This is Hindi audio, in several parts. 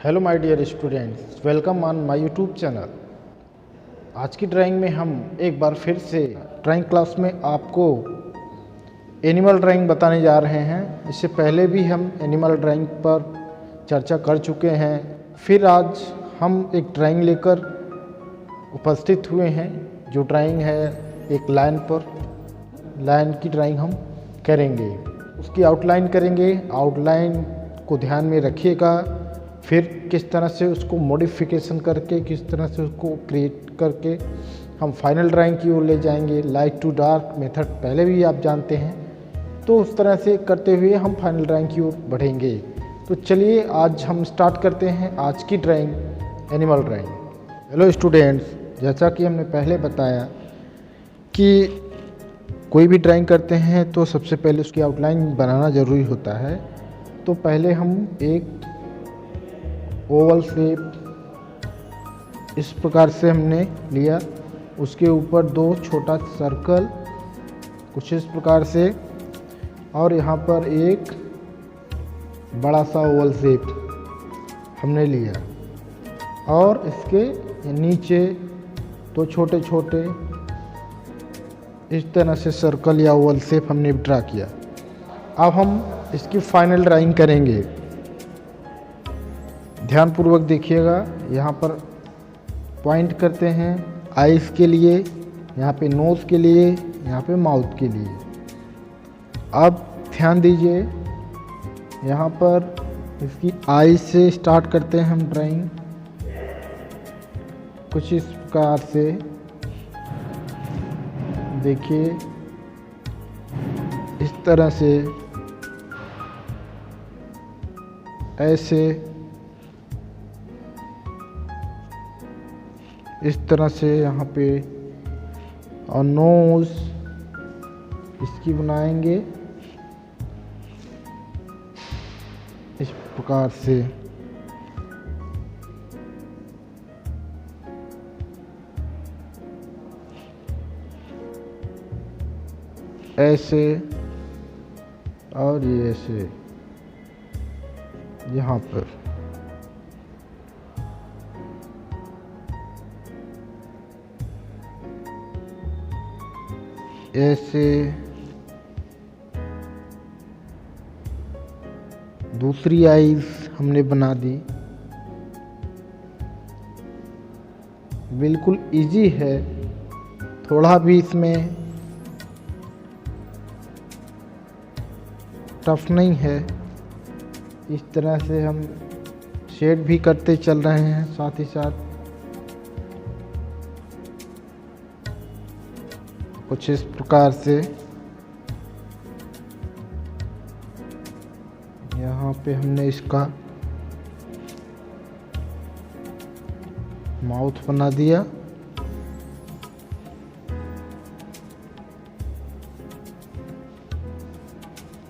Hello my dear students, welcome on my YouTube channel. आज की ड्राइंग में हम एक बार फिर से ड्राइंग क्लास में आपको एनिमल ड्राइंग बताने जा रहे हैं। इससे पहले भी हम एनिमल ड्राइंग पर चर्चा कर चुके हैं। फिर आज हम एक ड्राइंग लेकर उपस्थित हुए हैं, जो ड्राइंग है एक लायन पर। लायन की ड्राइंग हम करेंगे, उसकी आउटलाइन करेंगे। आउटलाइन को ध्यान में रखिएगा। फिर किस तरह से उसको मॉडिफिकेशन करके, किस तरह से उसको क्रिएट करके हम फाइनल ड्राइंग की ओर ले जाएंगे। लाइट टू डार्क मेथड पहले भी आप जानते हैं, तो उस तरह से करते हुए हम फाइनल ड्राइंग की ओर बढ़ेंगे। तो चलिए आज हम स्टार्ट करते हैं आज की drawing, animal drawing. Hello students, जैसा कि हमने पहले बताया कि कोई भी ड्राइंग करते हैं तो सबसे पहले उसकी आउटलाइन बनाना ज़रूरी होता है। तो पहले हम एक ओवल शेप इस प्रकार से हमने लिया, उसके ऊपर दो छोटा सर्कल कुछ इस प्रकार से, और यहाँ पर एक बड़ा सा ओवल शेप हमने लिया, और इसके नीचे दो छोटे छोटे इस तरह से सर्कल या ओवल शेप हमने ड्रा किया। अब हम इसकी फाइनल ड्राइंग करेंगे। ध्यानपूर्वक देखिएगा। यहाँ पर पॉइंट करते हैं आइज़ के लिए, यहाँ पे नोज़ के लिए, यहाँ पे माउथ के लिए। अब ध्यान दीजिए, यहाँ पर इसकी आइज़ से स्टार्ट करते हैं हम ड्राइंग कुछ इस प्रकार से। देखिए इस तरह से, ऐसे इस तरह से यहाँ पे, और नोज़ इसकी बनाएंगे इस प्रकार से। ऐसे और ये ऐसे यहाँ पर। ऐसे दूसरी आइज़ हमने बना दी। बिल्कुल इजी है, थोड़ा भी इसमें टफ नहीं है। इस तरह से हम शेड भी करते चल रहे हैं साथ ही साथ। कुछ इस प्रकार से यहाँ पे हमने इसका माउथ बना दिया।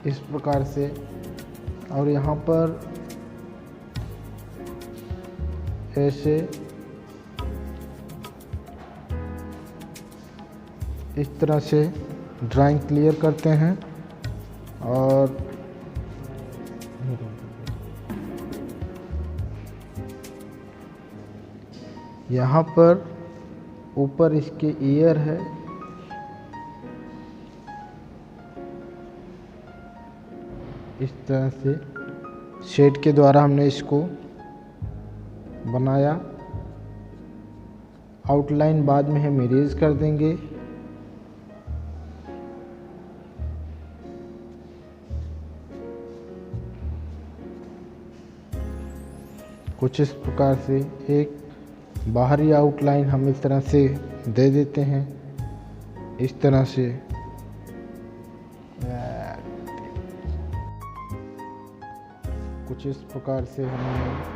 इस प्रकार से, और यहाँ पर ऐसे इस तरह से ड्राइंग क्लियर करते हैं। और यहाँ पर ऊपर इसके ईयर है। इस तरह से शेड के द्वारा हमने इसको बनाया। आउटलाइन बाद में हम इरेज कर देंगे। कुछ इस प्रकार से एक बाहरी आउटलाइन हम इस तरह से दे देते हैं। इस तरह से कुछ इस प्रकार से हमने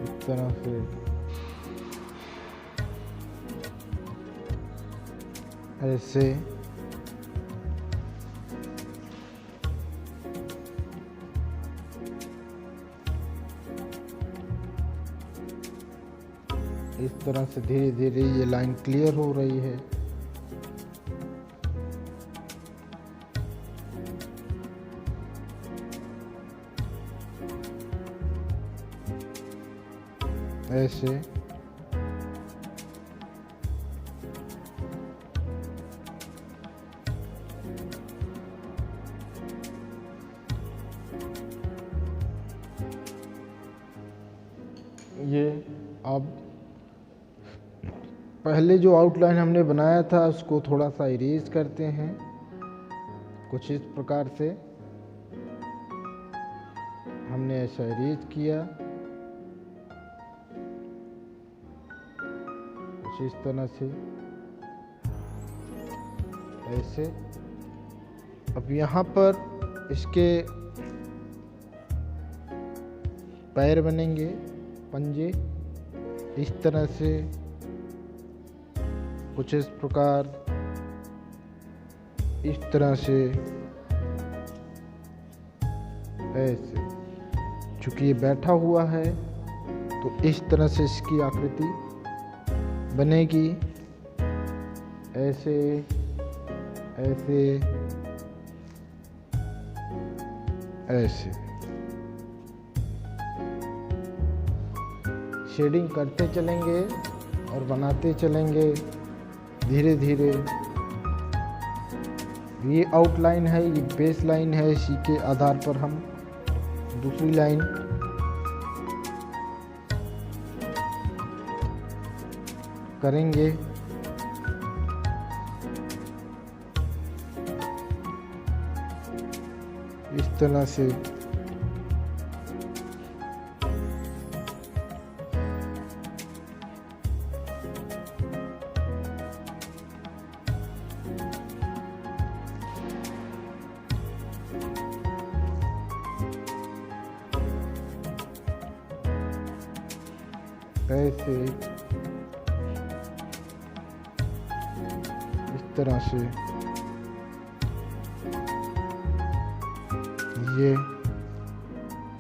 इस तरह से ऐसे इस तरह से धीरे धीरे ये लाइन क्लियर हो रही है। ऐसे ये अब पहले जो आउटलाइन हमने बनाया था उसको थोड़ा सा इरेज करते हैं, कुछ इस प्रकार से हमने ऐसा इरेज किया, कुछ इस तरह से ऐसे। अब यहाँ पर इसके पैर बनेंगे, पंजे इस तरह से, कुछ इस प्रकार, इस तरह से ऐसे। चूंकि ये बैठा हुआ है तो इस तरह से इसकी आकृति बनेगी, ऐसे ऐसे ऐसे। शेडिंग करते चलेंगे और बनाते चलेंगे धीरे धीरे। ये आउटलाइन है, ये बेस लाइन है, इसी के आधार पर हम दूसरी लाइन करेंगे। इस तरह से ऐसे, इस तरह से ये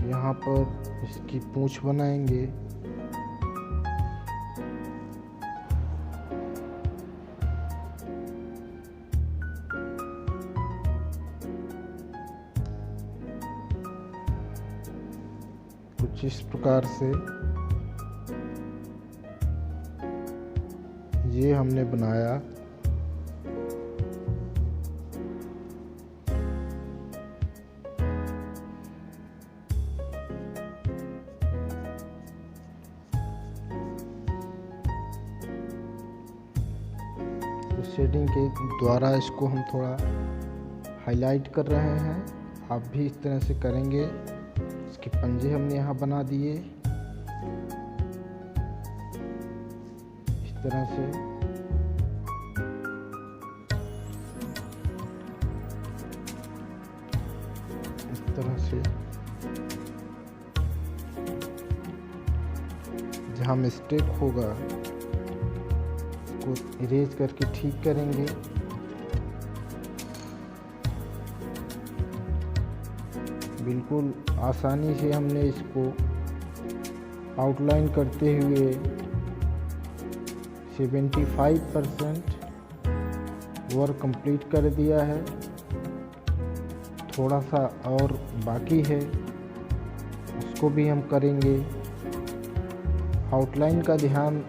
यहाँ पर इसकी पूंछ बनाएंगे। कुछ इस प्रकार से ये हमने बनाया। तो शेडिंग के द्वारा इसको हम थोड़ा हाईलाइट कर रहे हैं, आप भी इस तरह से करेंगे। इसके पंजे हमने यहाँ बना दिए इस तरह से। इस तरह से जहाँ मिस्टेक होगा उसको इरेज करके ठीक करेंगे। बिल्कुल आसानी से हमने इसको आउटलाइन करते हुए 75% वर्क कंप्लीट कर दिया है। थोड़ा सा और बाकी है, उसको भी हम करेंगे। आउटलाइन का ध्यान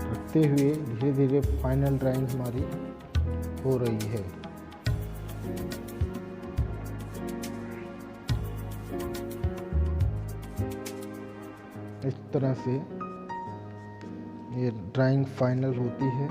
रखते हुए धीरे धीरे फाइनल ड्राइंग हमारी हो रही है। इस तरह से ये ड्राइंग फाइनल होती है।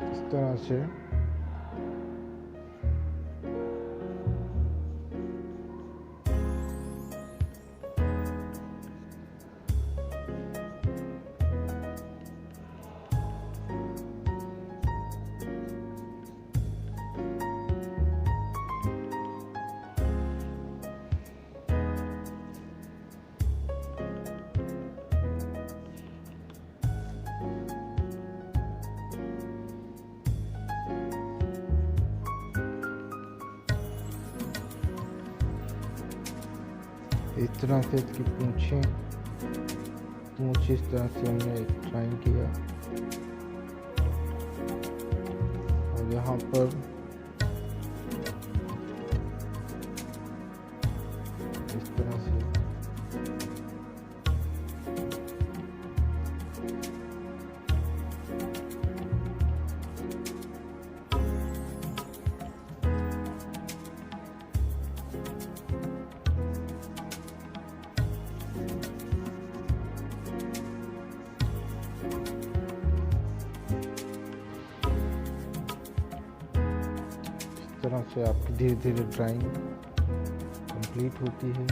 इस तरह से इस तरह से इसकी पूंछ इस तरह से हमने ड्राइंग किया और यहाँ पर इस तरह से आपकी धीरे धीरे ड्राइंग कंप्लीट होती है।